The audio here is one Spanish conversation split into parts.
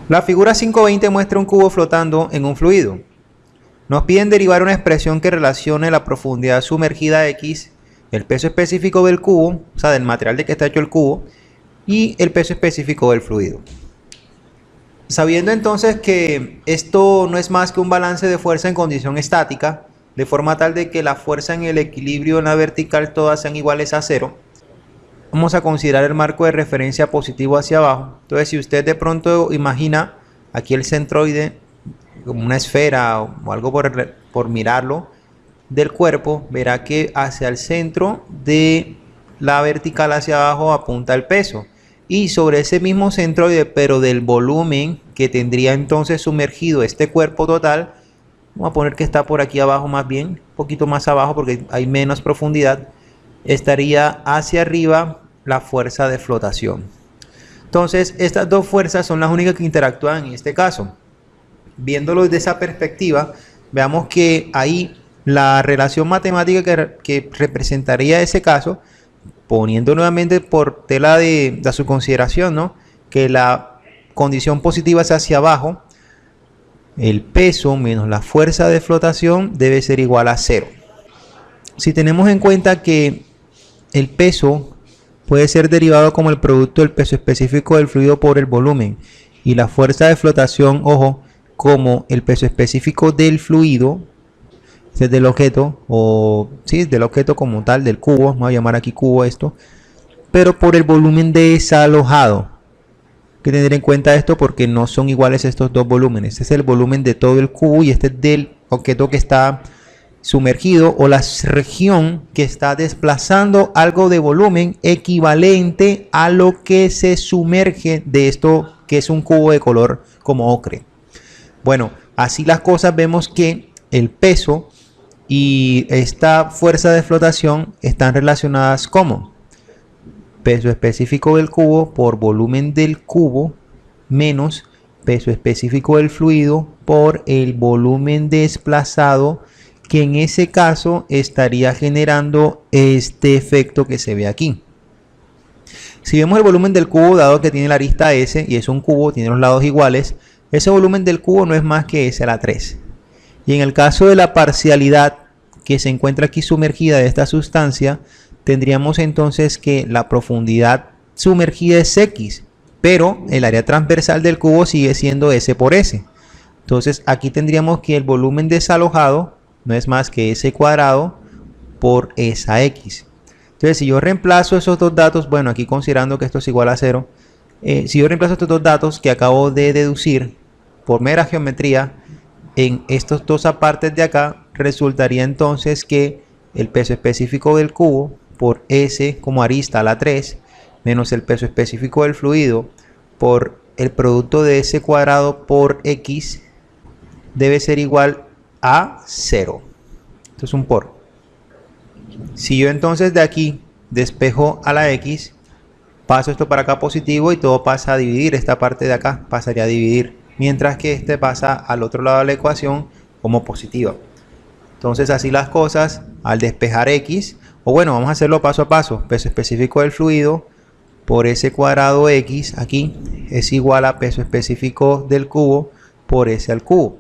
La figura 520 muestra un cubo flotando en un fluido. Nos piden derivar una expresión que relacione la profundidad sumergida X, el peso específico del cubo, o sea, del material de que está hecho el cubo, y el peso específico del fluido. Sabiendo entonces que esto no es más que un balance de fuerza en condición estática, de forma tal de que la fuerza en el equilibrio en la vertical todas sean iguales a 0, vamos a considerar el marco de referencia positivo hacia abajo. Entonces, si usted de pronto imagina aquí el centroide como una esfera o algo por mirarlo del cuerpo, verá que hacia el centro de la vertical hacia abajo apunta el peso. Y sobre ese mismo centroide, pero del volumen que tendría entonces sumergido este cuerpo total, vamos a poner que está por aquí abajo más bien, un poquito más abajo porque hay menos profundidad, estaría hacia arriba la fuerza de flotación. Entonces, estas dos fuerzas son las únicas que interactúan en este caso. Viéndolo desde esa perspectiva, veamos que ahí la relación matemática que representaría ese caso, poniendo nuevamente por tela de su consideración, ¿no?, que la condición positiva es hacia abajo, el peso menos la fuerza de flotación debe ser igual a 0. Si tenemos en cuenta que el peso puede ser derivado como el producto del peso específico del fluido por el volumen y la fuerza de flotación, ojo, como el peso específico del fluido, este es del objeto, o sí, del objeto como tal, del cubo, vamos a llamar aquí cubo esto, pero por el volumen desalojado. Hay que tener en cuenta esto porque no son iguales estos dos volúmenes. Este es el volumen de todo el cubo y este es del objeto que está sumergido o la región que está desplazando algo de volumen equivalente a lo que se sumerge de esto que es un cubo de color como ocre. Bueno, así las cosas, vemos que el peso y esta fuerza de flotación están relacionadas como peso específico del cubo por volumen del cubo menos peso específico del fluido por el volumen desplazado, que en ese caso estaría generando este efecto que se ve aquí. Si vemos el volumen del cubo, dado que tiene la arista S y es un cubo, tiene los lados iguales, ese volumen del cubo no es más que S a la 3. Y en el caso de la parcialidad que se encuentra aquí sumergida de esta sustancia, tendríamos entonces que la profundidad sumergida es X, pero el área transversal del cubo sigue siendo S por S. Entonces aquí tendríamos que el volumen desalojado no es más que S cuadrado por esa X. Entonces, si yo reemplazo esos dos datos, bueno, aquí considerando que esto es igual a 0, si yo reemplazo estos dos datos que acabo de deducir por mera geometría en estos dos apartes de acá, resultaría entonces que el peso específico del cubo por S como arista a la 3 menos el peso específico del fluido por el producto de S cuadrado por X debe ser igual a 0. Esto es un por. Si yo entonces de aquí despejo a la X, paso esto para acá positivo y todo pasa a dividir, esta parte de acá pasaría a dividir, mientras que este pasa al otro lado de la ecuación como positiva. Entonces así las cosas, al despejar X, o bueno, vamos a hacerlo paso a paso, peso específico del fluido por S cuadrado X aquí es igual a peso específico del cubo por S al cubo.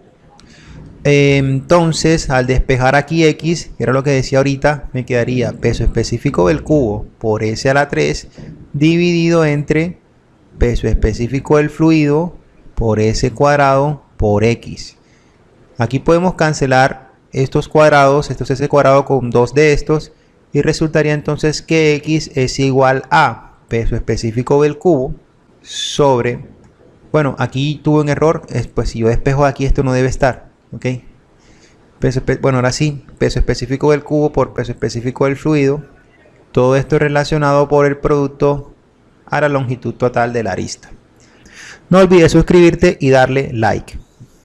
Entonces al despejar aquí X, que era lo que decía ahorita, me quedaría peso específico del cubo por S a la 3 dividido entre peso específico del fluido por S cuadrado por X. Aquí podemos cancelar estos cuadrados, esto es S cuadrado con dos de estos, y resultaría entonces que X es igual a peso específico del cubo sobre, bueno, aquí tuve un error, pues si yo despejo aquí esto no debe estar, ok, bueno, ahora sí, peso específico del cubo por peso específico del fluido, todo esto es relacionado por el producto a la longitud total de la arista. No olvides suscribirte y darle like.